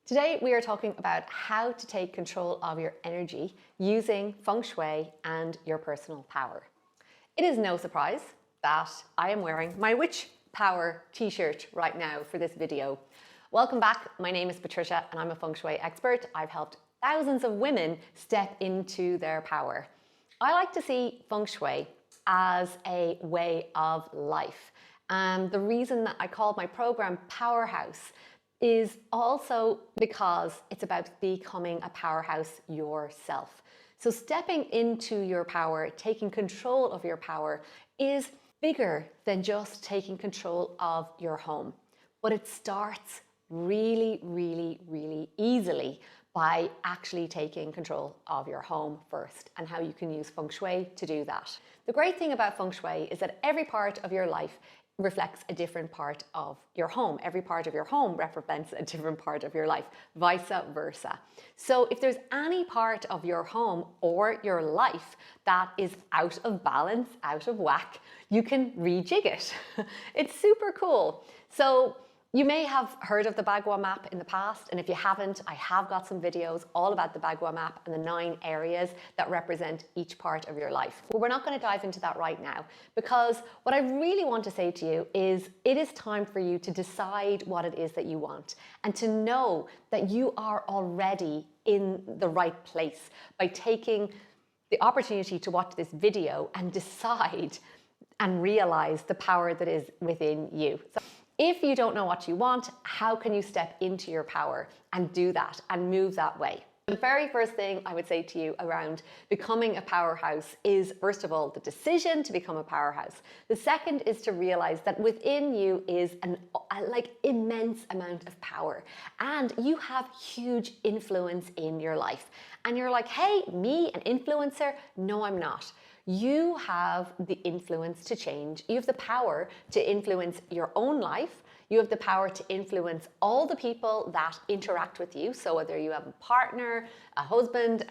Today we are talking about how to take control of your energy using Feng Shui and your personal power. It is no surprise that I am wearing my Witch Power t-shirt right now for this video. Welcome back. My name is Patricia and I'm a Feng Shui expert. I've helped thousands of women step into their power. I like to see Feng Shui as a way of life. And the reason that I called my program Powerhouse is also because it's about becoming a powerhouse yourself. So stepping into your power, taking control of your power is bigger than just taking control of your home. But it starts really easily by actually taking control of your home first and how you can use Feng Shui to do that. The great thing about Feng Shui is that every part of your life reflects a different part of your home. Every part of your home represents a different part of your life, vice versa. So if there's any part of your home or your life that is out of balance, out of whack, you can rejig it. It's super cool. So you may have heard of the Bagua map in the past, and if you haven't, I have got some videos all about the Bagua map and the 9 areas that represent each part of your life. But we're not going to dive into that right now, because what I really want to say to you is it is time for you to decide what it is that you want and to know that you are already in the right place by taking the opportunity to watch this video and decide and realize the power that is within you. So if you don't know what you want, how can you step into your power and do that and move that way? The very first thing I would say to you around becoming a powerhouse is, first of all, the decision to become a powerhouse. The second is to realize that within you is an immense amount of power and you have huge influence in your life. And you're like, hey, me, an influencer? No, I'm not. You have the influence to change. You have the power to influence your own life. You have the power to influence all the people that interact with you. So whether you have a partner, a husband,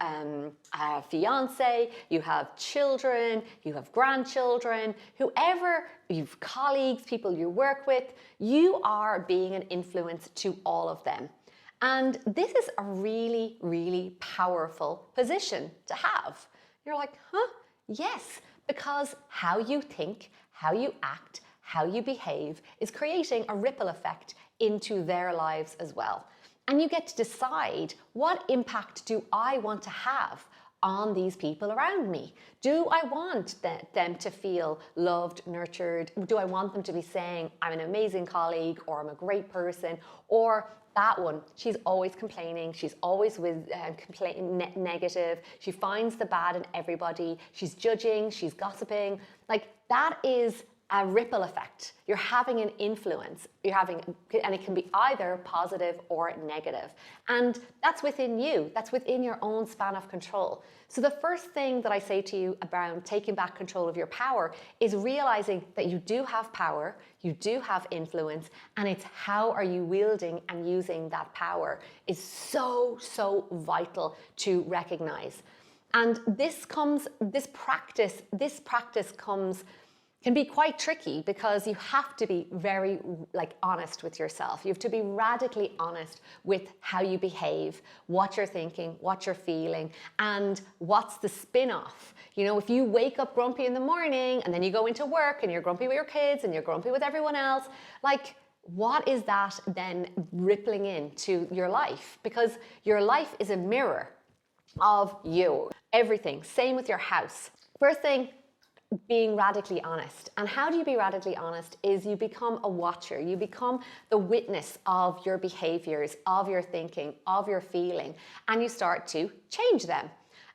a fiance, you have children, you have grandchildren, whoever, you've colleagues, people you work with, you are being an influence to all of them. And this is a really powerful position to have. You're like, huh? Yes, because how you think, how you act, how you behave is creating a ripple effect into their lives as well. And you get to decide, what impact do I want to have on these people around me? Do I want them to feel loved, nurtured? Do I want them to be saying, I'm an amazing colleague, or I'm a great person, or that one, she's always complaining, she's always with negative, she finds the bad in everybody, she's judging, she's gossiping. Like, that is a ripple effect. You're having an influence, and it can be either positive or negative. And that's within you, that's within your own span of control. So the first thing that I say to you about taking back control of your power is realizing that you do have power, you do have influence, and it's how are you wielding and using that power is so vital to recognize. And this practice can be quite tricky because you have to be very honest with yourself. You have to be radically honest with how you behave, what you're thinking, what you're feeling, and what's the spin-off. You know, if you wake up grumpy in the morning and then you go into work and you're grumpy with your kids and you're grumpy with everyone else, like, what is that then rippling into your life? Because your life is a mirror of you. Everything. Same with your house. First thing, being radically honest. And how do you be radically honest is you become a watcher. You become the witness of your behaviors, of your thinking, of your feeling, and you start to change them.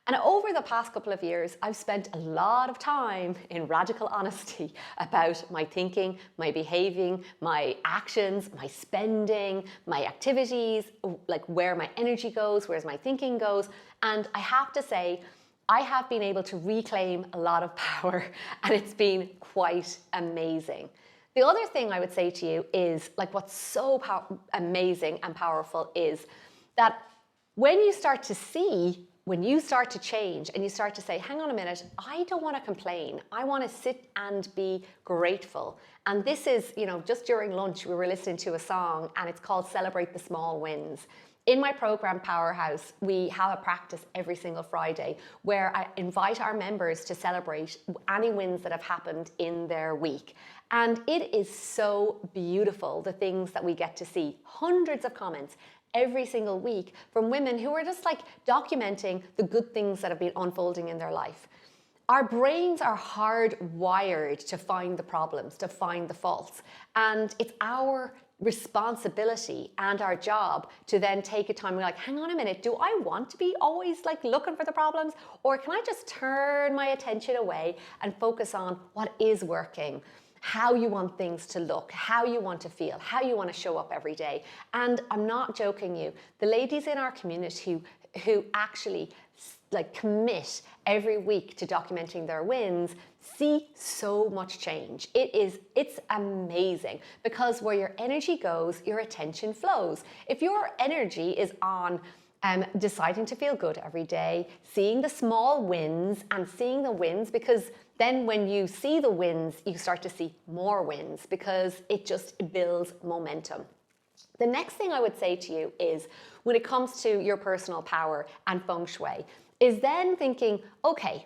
And over the past couple of years, I've spent a lot of time in radical honesty about my thinking, my behaving, my actions, my spending, my activities, like where my energy goes, where's my thinking goes. And I have to say, I have been able to reclaim a lot of power, and it's been quite amazing. The other thing I would say to you is, like, what's so amazing and powerful is that when you start to see when you start to change and you start to say, hang on a minute, I don't want to complain. I want to sit and be grateful. And this is, just during lunch, we were listening to a song and it's called Celebrate the Small Wins. In my program, Powerhouse, we have a practice every single Friday where I invite our members to celebrate any wins that have happened in their week. And it is so beautiful, the things that we get to see. Hundreds of comments every single week from women who are just like documenting the good things that have been unfolding in their life. Our brains are hardwired to find the problems, to find the faults. And it's our responsibility and our job to then take a time and be like, hang on a minute, do I want to be always like looking for the problems? Or can I just turn my attention away and focus on what is working? How you want things to look, how you want to feel, how you want to show up every day. And I'm not joking you, the ladies in our community who actually like commit every week to documenting their wins see so much change. It's amazing, because where your energy goes, your attention flows. If your energy is on deciding to feel good every day, seeing the small wins and seeing the wins, because then when you see the wins, you start to see more wins, because it just builds momentum. The next thing I would say to you is, when it comes to your personal power and Feng Shui, is then thinking, okay,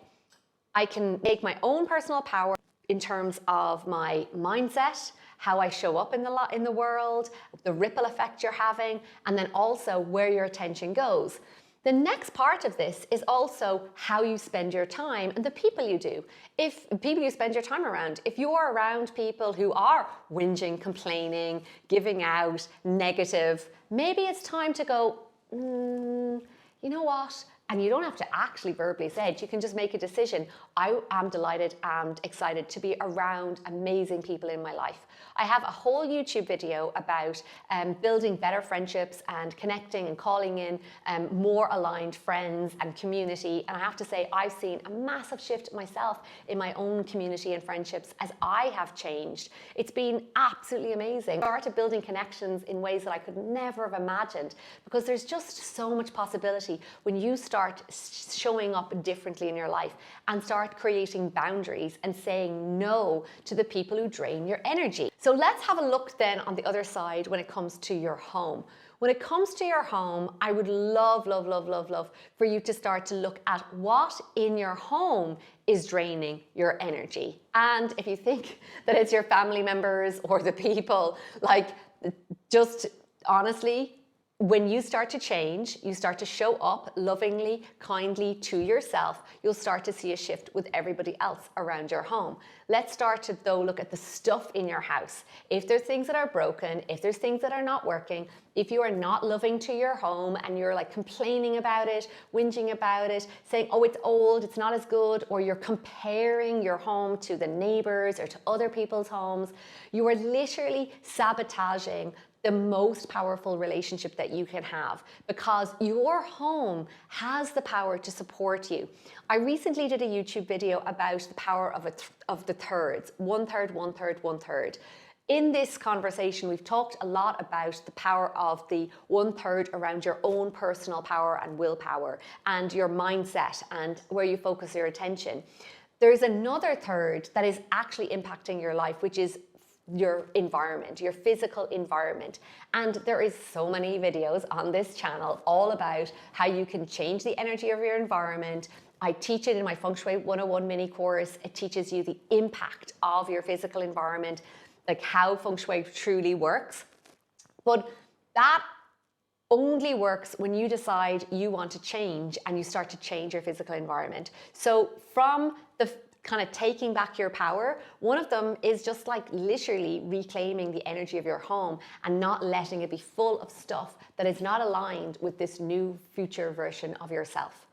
I can make my own personal power in terms of my mindset, how I show up in the world, the ripple effect you're having, and then also where your attention goes. The next part of this is also how you spend your time and the people you do. If people you spend your time around, if you are around people who are whinging, complaining, giving out, negative, maybe it's time to go, you know what? And you don't have to actually verbally say it. You can just make a decision. I am delighted and excited to be around amazing people in my life. I have a whole YouTube video about building better friendships and connecting and calling in more aligned friends and community. And I have to say, I've seen a massive shift myself in my own community and friendships as I have changed. It's been absolutely amazing. I started building connections in ways that I could never have imagined, because there's just so much possibility when you start showing up differently in your life and start creating boundaries and saying no to the people who drain your energy. So let's have a look then on the other side when it comes to your home. When it comes to your home, I would love for you to start to look at what in your home is draining your energy. And if you think that it's your family members or the people, like, just honestly, when you start to change, you start to show up lovingly, kindly to yourself, you'll start to see a shift with everybody else around your home. Let's start to, though, look at the stuff in your house. If there's things that are broken, if there's things that are not working, if you are not loving to your home and you're like complaining about it, whinging about it, saying, oh, it's old, it's not as good, or you're comparing your home to the neighbors or to other people's homes, you are literally sabotaging the most powerful relationship that you can have, because your home has the power to support you. I recently did a YouTube video about the power of the thirds, 1/3, 1/3, 1/3. In this conversation, we've talked a lot about the power of the 1/3 around your own personal power and willpower and your mindset and where you focus your attention. There's another third that is actually impacting your life, which is your environment, your physical environment. And there is so many videos on this channel all about how you can change the energy of your environment. I teach it in my Feng Shui 101 mini course. It teaches you the impact of your physical environment, like how Feng Shui truly works. But that only works when you decide you want to change and you start to change your physical environment. So from the kind of taking back your power, one of them is just like literally reclaiming the energy of your home and not letting it be full of stuff that is not aligned with this new future version of yourself.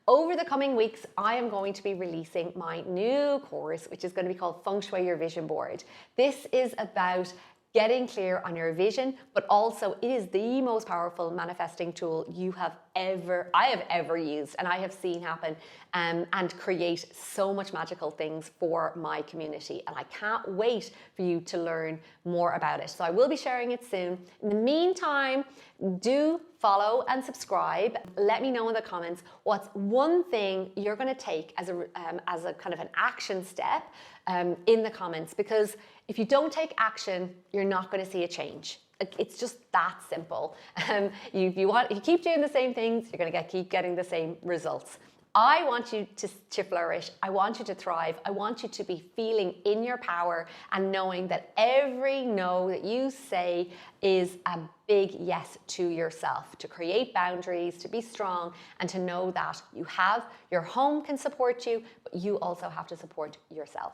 Over the coming weeks, I am going to be releasing my new course, which is going to be called Feng Shui Your Vision Board. This is about getting clear on your vision, but also it is the most powerful manifesting tool I have ever used, and I have seen happen and create so much magical things for my community. And I can't wait for you to learn more about it. So I will be sharing it soon. In the meantime, Do follow and subscribe. Let me know in the comments what's one thing you're going to take as a kind of an action step in the comments, because if you don't take action, you're not going to see a change. It's just that simple. You keep doing the same things, you're going to keep getting the same results. I want you to flourish. I want you to thrive. I want you to be feeling in your power and knowing that every no that you say is a big yes to yourself, to create boundaries, to be strong, and to know that your home can support you, but you also have to support yourself.